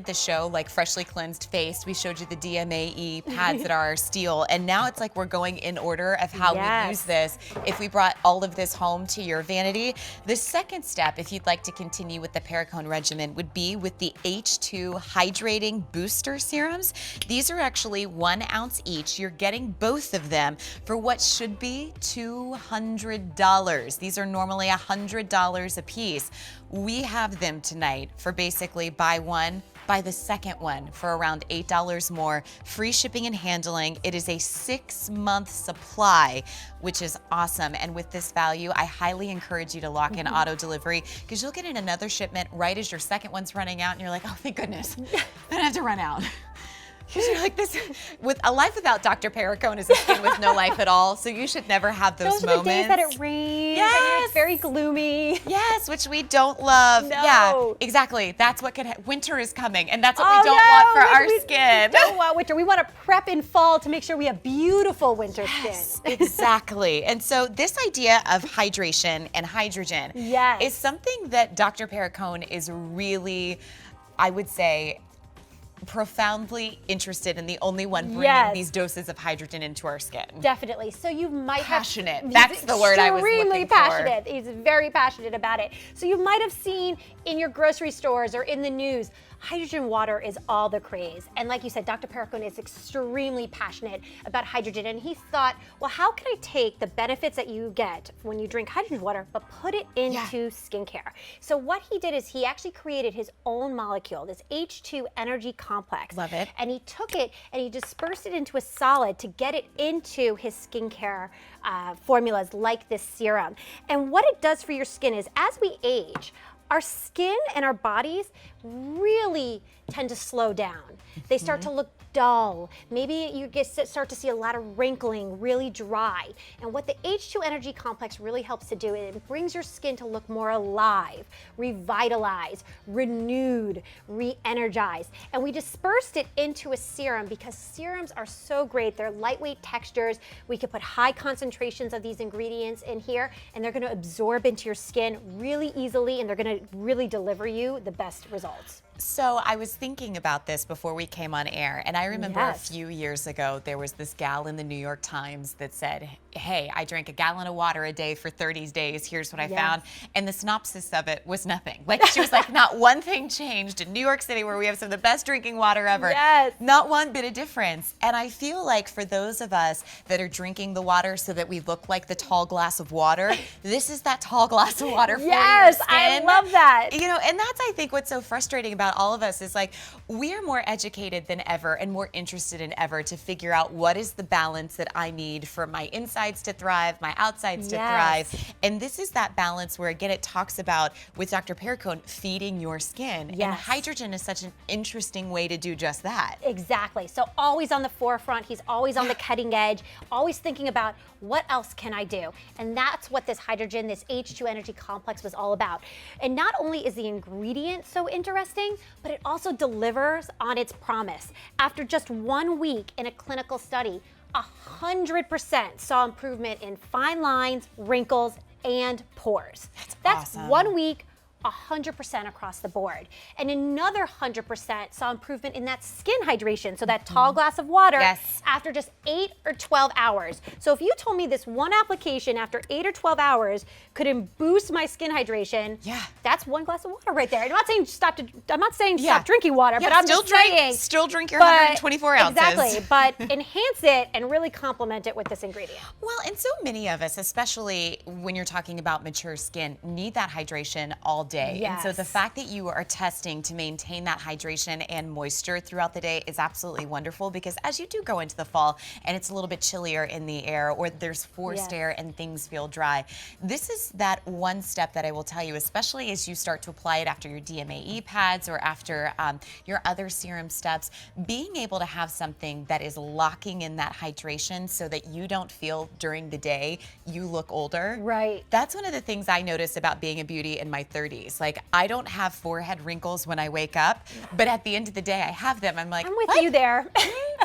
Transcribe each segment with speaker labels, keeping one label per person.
Speaker 1: the show like freshly cleansed face. We showed you the DMAE pads that are steel, and now it's like we're going in order of how we use this. If we brought all of this home to your vanity, the second step, if you'd like to continue with the Perricone regimen, would be with the H2 Hydrating Booster Serums. These are actually 1 ounce each. You're getting both of them for what should be $200. These are normally $100 a piece. We have them tonight for basically buy one, buy the second one for around $8 more, free shipping and handling. It is a 6-month supply, which is awesome. And with this value, I highly encourage you to lock in auto delivery, because you'll get in another shipment right as your second one's running out, and you're like, oh, thank goodness, I don't have to run out. Because you're like, this, with a life without Dr. Perricone is a skin with no life at all. So you should never have those moments.
Speaker 2: Those are the days that it rains and it's very gloomy.
Speaker 1: Yes, which we don't love.
Speaker 2: No.
Speaker 1: Yeah, exactly. That's what could winter is coming, and that's what we don't want for our skin.
Speaker 2: We don't want winter. We want to prep in fall to make sure we have beautiful winter skin.
Speaker 1: Exactly. And so this idea of hydration and hydrogen is something that Dr. Perricone is really, I would say, profoundly interested in, the only one bringing these doses of hydrogen into our skin.
Speaker 2: Definitely. So you might
Speaker 1: passionate. That's the word I was looking for.
Speaker 2: Extremely passionate. He's very passionate about it. So you might have seen in your grocery stores or in the news, hydrogen water is all the craze. And like you said, Dr. Perricone is extremely passionate about hydrogen. And he thought, well, how can I take the benefits that you get when you drink hydrogen water, but put it into skincare? So what he did is he actually created his own molecule, this H2 energy complex.
Speaker 1: Love it.
Speaker 2: And he took it and he dispersed it into a solid to get it into his skincare formulas like this serum. And what it does for your skin is, as we age, our skin and our bodies really tend to slow down. They start to look dull. Maybe you start to see a lot of wrinkling, really dry. And what the H2 Energy Complex really helps to do is it brings your skin to look more alive, revitalized, renewed, re-energized. And we dispersed it into a serum because serums are so great. They're lightweight textures. We could put high concentrations of these ingredients in here, and they're gonna absorb into your skin really easily, and they're gonna really deliver you the best results.
Speaker 1: So I was thinking about this before we came on air, and I remember a few years ago there was this gal in the New York Times that said, hey, I drank a gallon of water a day for 30 days, here's what I found. And the synopsis of it was nothing. Like, she was like, not one thing changed in New York City, where we have some of the best drinking water ever. Not one bit of difference. And I feel like for those of us that are drinking the water so that we look like the tall glass of water, this is that tall glass of water for your skin.
Speaker 2: I love that.
Speaker 1: You know, and that's, I think, what's so frustrating about all of us is, like, we are more educated than ever and more interested than ever to figure out what is the balance that I need for my insides to thrive, my outsides to thrive. And this is that balance where, again, it talks about, with Dr. Perricone, feeding your skin. And hydrogen is such an interesting way to do just that.
Speaker 2: Exactly. So always on the forefront, he's always on the cutting edge, always thinking about what else can I do? And that's what this hydrogen, this H2 energy complex was all about. And not only is the ingredient so interesting, but it also delivers on its promise. After just 1 week in a clinical study, 100% saw improvement in fine lines, wrinkles, and pores. That's awesome. 1 week, 100% across the board. And another 100% saw improvement in that skin hydration, so that tall glass of water after just 8 or 12 hours. So if you told me this one application after 8 or 12 hours could boost my skin hydration, that's 1 glass of water right there. I'm not saying stop drinking water, but I'm just saying
Speaker 1: still drink your 124 ounces.
Speaker 2: Exactly, but enhance it and really complement it with this ingredient.
Speaker 1: Well, and so many of us, especially when you're talking about mature skin, need that hydration all day. And so the fact that you are testing to maintain that hydration and moisture throughout the day is absolutely wonderful, because as you do go into the fall and it's a little bit chillier in the air, or there's forced air and things feel dry, this is that one step that I will tell you, especially as you start to apply it after your DMAE pads or after your other serum steps, being able to have something that is locking in that hydration so that you don't feel during the day you look older.
Speaker 2: Right.
Speaker 1: That's one of the things I noticed about being a beauty in my 30s. Like, I don't have forehead wrinkles when I wake up, but at the end of the day, I have them. I'm like,
Speaker 2: I'm with you there.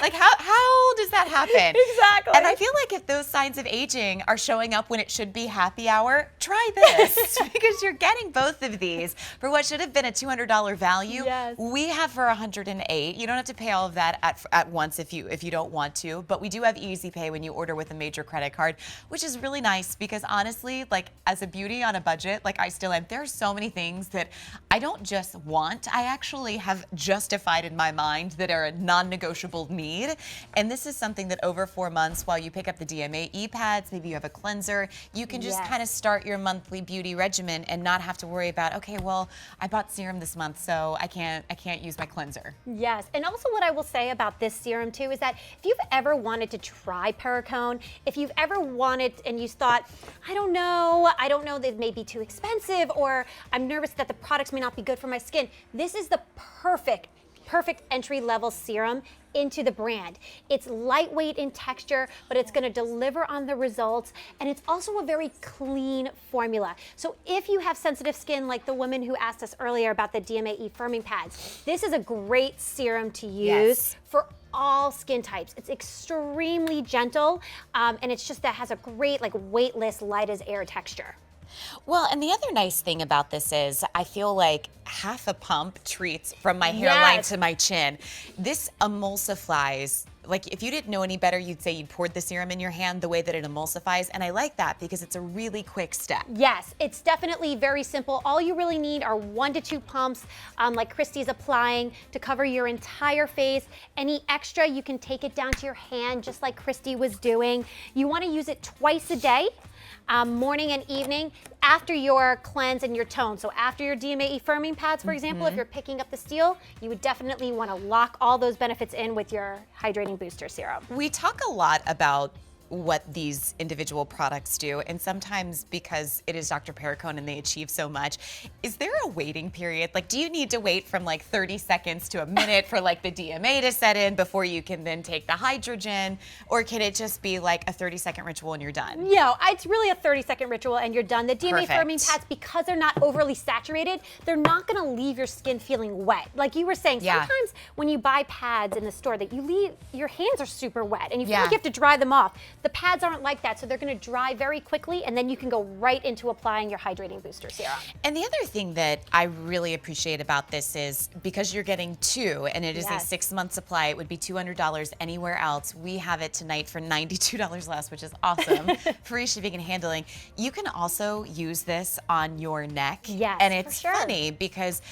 Speaker 1: Like how does that happen?
Speaker 2: Exactly.
Speaker 1: And I feel like if those signs of aging are showing up when it should be happy hour, try this because you're getting both of these for what should have been a $200 value.
Speaker 2: Yes.
Speaker 1: We have for $108. You don't have to pay all of that at once if you don't want to, but we do have easy pay when you order with a major credit card, which is really nice because honestly, like as a beauty on a budget, like I still am, there are so many things that I don't just want, I actually have justified in my mind that are a non-negotiable need. And this is something that over 4 months, while you pick up the DMA pads, maybe you have a cleanser, you can just kind of start your monthly beauty regimen and not have to worry about, okay, well, I bought serum this month, so I can't use my cleanser.
Speaker 2: Yes, and also what I will say about this serum too is that if you've ever wanted to try Perricone, if you've ever wanted and you thought, I don't know, that it may be too expensive, or I'm nervous that the products may not be good for my skin, this is the perfect entry-level serum into the brand. It's lightweight in texture, but it's gonna deliver on the results, and it's also a very clean formula. So if you have sensitive skin, like the woman who asked us earlier about the DMA firming pads, this is a great serum to use for all skin types. It's extremely gentle, and it's just that has a great, like, weightless, light as air texture.
Speaker 1: Well, and the other nice thing about this is I feel like half a pump treats from my hairline to my chin. This emulsifies. Like if you didn't know any better, you'd say you'd poured the serum in your hand the way that it emulsifies. And I like that because it's a really quick step.
Speaker 2: Yes, it's definitely very simple. All you really need are 1 to 2 pumps like Christy's applying to cover your entire face. Any extra, you can take it down to your hand just like Christy was doing. You want to use it twice a day. Morning and evening after your cleanse and your tone. So after your DMA firming pads, for example, if you're picking up the steel, you would definitely want to lock all those benefits in with your hydrating booster serum.
Speaker 1: We talk a lot about what these individual products do, and sometimes because it is Dr. Perricone and they achieve so much, is there a waiting period? Like, do you need to wait from like 30 seconds to a minute for like the DMA to set in before you can then take the hydrogen, or can it just be like a 30-second ritual and you're done?
Speaker 2: No, it's really a 30-second ritual and you're done. The DMA firming pads, because they're not overly saturated, they're not gonna leave your skin feeling wet. Like you were saying, sometimes when you buy pads in the store that you leave, your hands are super wet and you feel like you have to dry them off. The pads aren't like that, so they're gonna dry very quickly, and then you can go right into applying your hydrating booster serum.
Speaker 1: And the other thing that I really appreciate about this is because you're getting 2, and it is a 6-month supply, it would be $200 anywhere else. We have it tonight for $92 less, which is awesome. Free shipping and handling. You can also use this on your neck.
Speaker 2: Yes,
Speaker 1: and it's funny because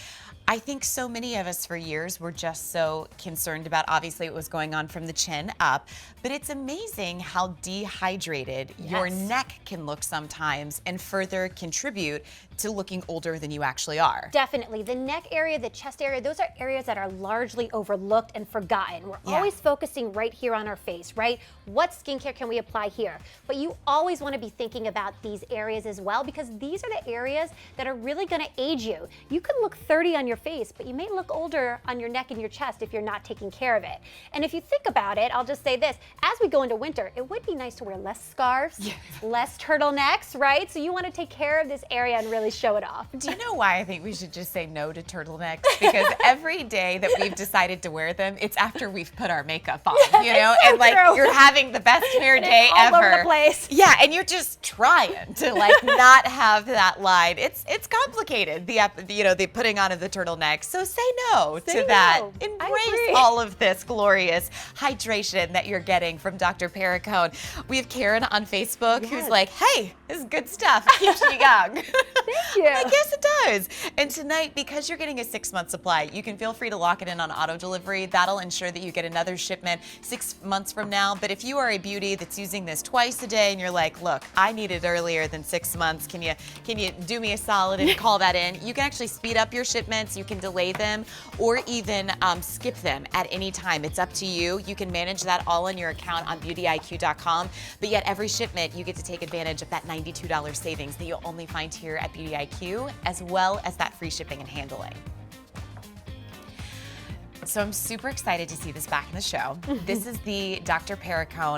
Speaker 1: I think so many of us for years were just so concerned about obviously what was going on from the chin up, but it's amazing how dehydrated your neck can look sometimes and further contribute to looking older than you actually are.
Speaker 2: Definitely. The neck area, the chest area, those are areas that are largely overlooked and forgotten. We're always focusing right here on our face, right? What skincare can we apply here? But you always want to be thinking about these areas as well, because these are the areas that are really going to age you. You could look 30 on your face, but you may look older on your neck and your chest if you're not taking care of it. And if you think about it, I'll just say this, as we go into winter, it would be nice to wear less scarves, less turtlenecks, right? So you want to take care of this area and really show it off.
Speaker 1: Do you know why I think we should just say no to turtlenecks? Because every day that we've decided to wear them, it's after we've put our makeup on, you know?
Speaker 2: So
Speaker 1: and like you're having the best hair day
Speaker 2: all
Speaker 1: ever.
Speaker 2: Over the place.
Speaker 1: Yeah, and you're just trying to like not have that line. It's complicated, the putting on of the turtleneck. So say no to that. Embrace all of this glorious hydration that you're getting from Dr. Perricone. We have Karen on Facebook who's like, hey, this is good stuff. Keeps you young.
Speaker 2: Thank you.
Speaker 1: I guess it does. And tonight, because you're getting a 6-month supply, you can feel free to lock it in on auto delivery. That'll ensure that you get another shipment 6 months from now. But if you are a beauty that's using this twice a day and you're like, look, I need it earlier than 6 months, can you do me a solid and call that in? You can actually speed up your shipments, you can delay them, or even skip them at any time. It's up to you. You can manage that all on your account on beautyiq.com. But yet every shipment, you get to take advantage of that $92 savings that you'll only find here at Beauty IQ, as well as that free shipping and handling. So I'm super excited to see this back in the show. This is the Dr. Perricone